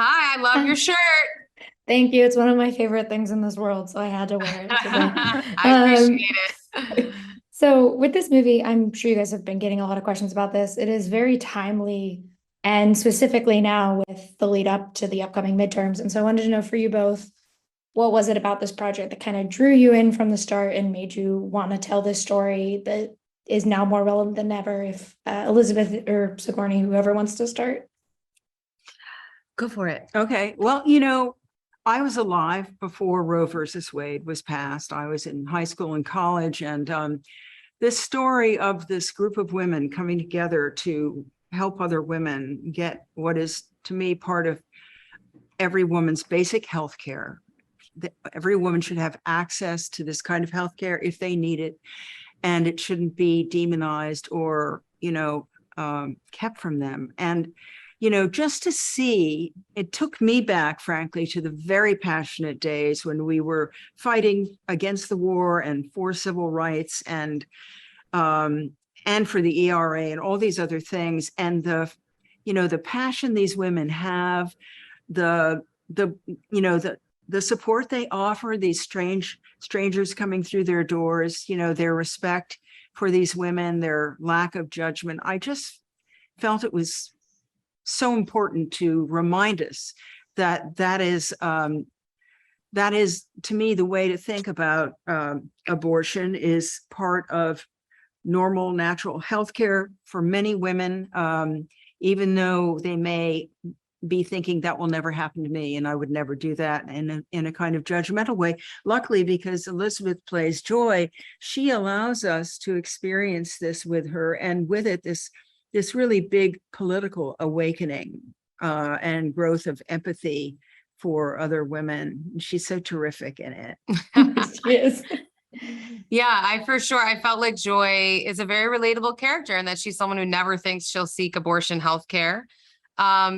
Hi, I love your shirt. Thank you. It's one of my favorite things in this world, so I had to wear it today. I Um, appreciate it. so with this movie, I'm sure you guys have been getting a lot of questions about this. It is very timely and specifically now with the lead up to the upcoming midterms. And so I wanted to know for you both, what was it about this project that kind of drew you in from the start and made you want to tell this story that is now more relevant than ever? If Elizabeth or Sigourney, whoever wants to start. Go for it. Okay. Well, I was alive before Roe versus Wade was passed. I was in high school and college, and this story of this group of women coming together to help other women get what is, to me, part of every woman's basic health care. Every woman should have access to this kind of health care if they need it, and it shouldn't be demonized or, kept from them. And just to see, it took me back, frankly, to the very passionate days when we were fighting against the war and for civil rights and for the ERA and all these other things. And the passion these women have, the, the, the support they offer these strangers coming through their doors, their respect for these women, their lack of judgment. I just felt it was so important to remind us that that is to me the way to think about abortion is part of normal natural health care for many women, even though they may be thinking that will never happen to me and I would never do that in a kind of judgmental way. Luckily, because Elizabeth plays Joy, she allows us to experience this with her, and with it this really big political awakening and growth of empathy for other women. She's so terrific in it. She is. Yeah, I felt like Joy is a very relatable character and that she's someone who never thinks she'll seek abortion health care.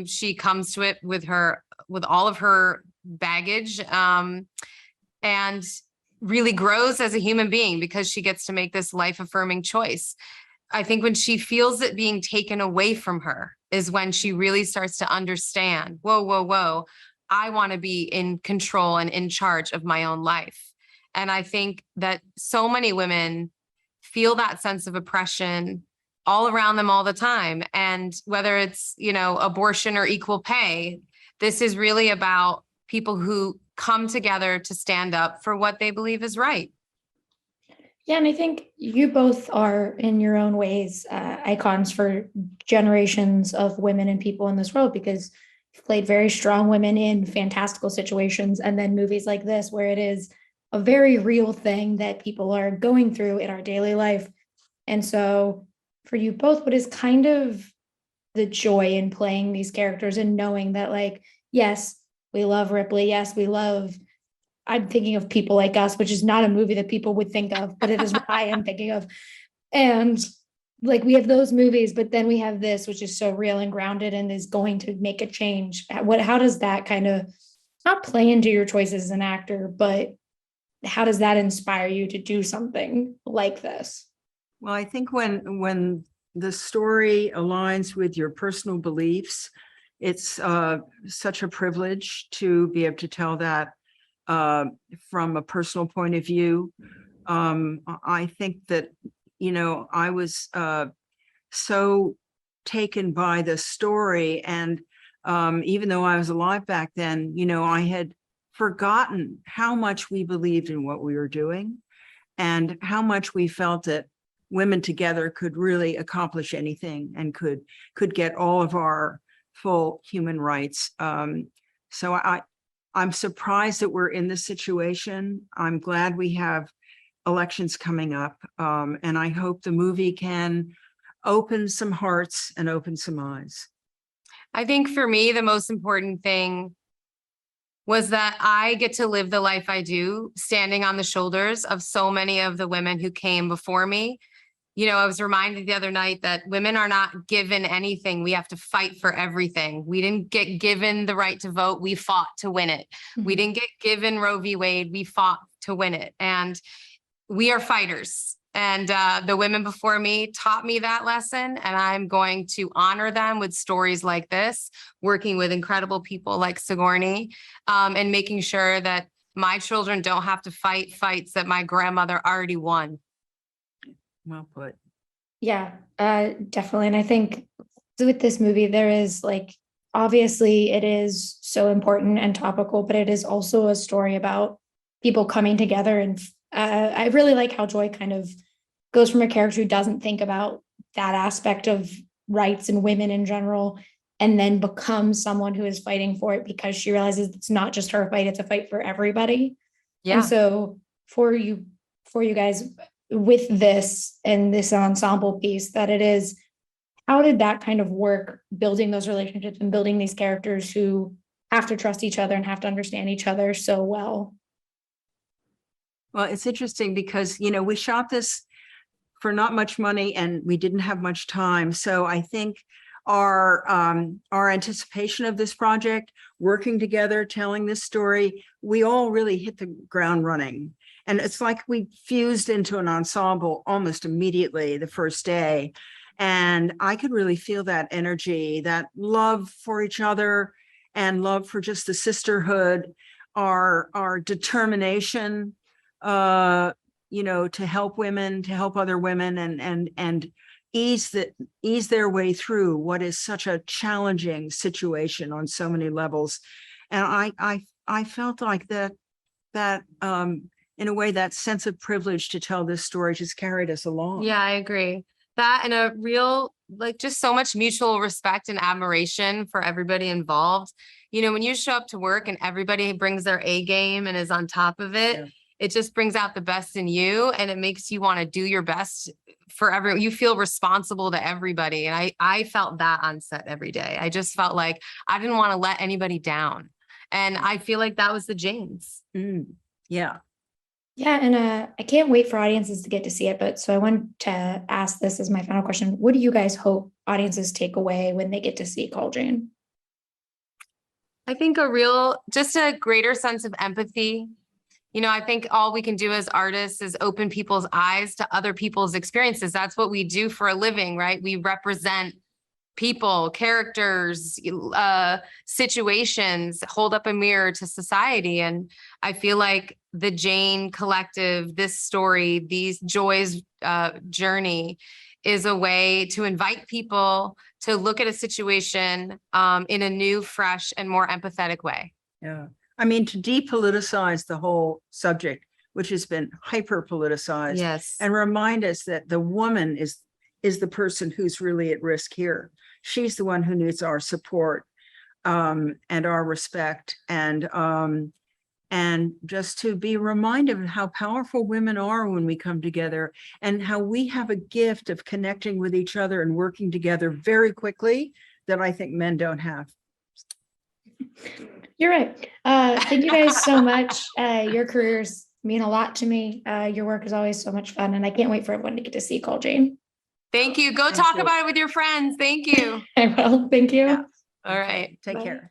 She comes to it with all of her baggage, and really grows as a human being because she gets to make this life affirming choice. I think when she feels it being taken away from her is when she really starts to understand, whoa, whoa, whoa, I want to be in control and in charge of my own life. And I think that so many women feel that sense of oppression all around them all the time. And whether it's, abortion or equal pay, this is really about people who come together to stand up for what they believe is right. Yeah, and I think you both are, in your own ways, icons for generations of women and people in this world because you've played very strong women in fantastical situations, and then movies like this, where it is a very real thing that people are going through in our daily life. And so, for you both, what is kind of the joy in playing these characters and knowing that, like, yes, we love Ripley, yes, we love I'm thinking of People Like Us, which is not a movie that people would think of, but it is what I am thinking of. And like we have those movies, but then we have this, which is so real and grounded and is going to make a change. How does that kind of not play into your choices as an actor, but how does that inspire you to do something like this? Well, I think when the story aligns with your personal beliefs, it's such a privilege to be able to tell that from a personal point of view. I think that, I was so taken by the story. And even though I was alive back then, I had forgotten how much we believed in what we were doing and how much we felt that women together could really accomplish anything and could get all of our full human rights. So I'm surprised that we're in this situation. I'm glad we have elections coming up. And I hope the movie can open some hearts and open some eyes. I think for me, the most important thing was that I get to live the life I do, standing on the shoulders of so many of the women who came before me. I was reminded the other night that women are not given anything. We have to fight for everything. We didn't get given the right to vote. We fought to win it. Mm-hmm. We didn't get given Roe v. Wade. We fought to win it. And we are fighters. And the women before me taught me that lesson, and I'm going to honor them with stories like this, working with incredible people like Sigourney, and making sure that my children don't have to fight fights that my grandmother already won. Well put. Yeah, definitely. And I think with this movie, there is like, obviously it is so important and topical, but it is also a story about people coming together. And I really like how Joy kind of goes from a character who doesn't think about that aspect of rights and women in general, and then becomes someone who is fighting for it because she realizes it's not just her fight, it's a fight for everybody. Yeah. And so for you guys with this and this ensemble piece that it is, how did that kind of work, building those relationships and building these characters who have to trust each other and have to understand each other so well? Well, it's interesting because, you know, we shot this for not much money and we didn't have much time. So I think our anticipation of this project, working together, telling this story, we all really hit the ground running. And it's like we fused into an ensemble almost immediately the first day. And I could really feel that energy, that love for each other and love for just the sisterhood, our determination, you know, to help women, to help other women and ease their way through what is such a challenging situation on so many levels. And I felt like that in a way, that sense of privilege to tell this story just carried us along. Yeah, I agree. That and a real, like, just so much mutual respect and admiration for everybody involved. You know, when you show up to work and everybody brings their A game and is on top of it, Yeah. it just brings out the best in you and it makes you want to do your best for everyone. You feel responsible to everybody. And I felt that on set every day. I just felt like I didn't want to let anybody down. And I feel like that was the Janes. Yeah. Yeah, and I can't wait for audiences to get to see it. But so I want to ask this as my final question. What do you guys hope audiences take away when they get to see Call Jane? I think just a greater sense of empathy. You know, I think all we can do as artists is open people's eyes to other people's experiences. That's what we do for a living, right? We represent people, characters, situations, hold up a mirror to society. And I feel like the Jane Collective, this story, these Joy's journey is a way to invite people to look at a situation in a new, fresh, and more empathetic way. Yeah. I mean, to depoliticize the whole subject, which has been hyper politicized. Yes. And remind us that the woman is the person who's really at risk here. She's the one who needs our support and our respect and just to be reminded of how powerful women are when we come together and how we have a gift of connecting with each other and working together very quickly that I think men don't have. You're right. Thank you guys so much. Your careers mean a lot to me. Your work is always so much fun, and I can't wait for everyone to get to see Call Jane. Thank you. Go Thank talk you. about it with your friends. Thank you. I will. Thank you. Yeah. All right. Take Bye. care.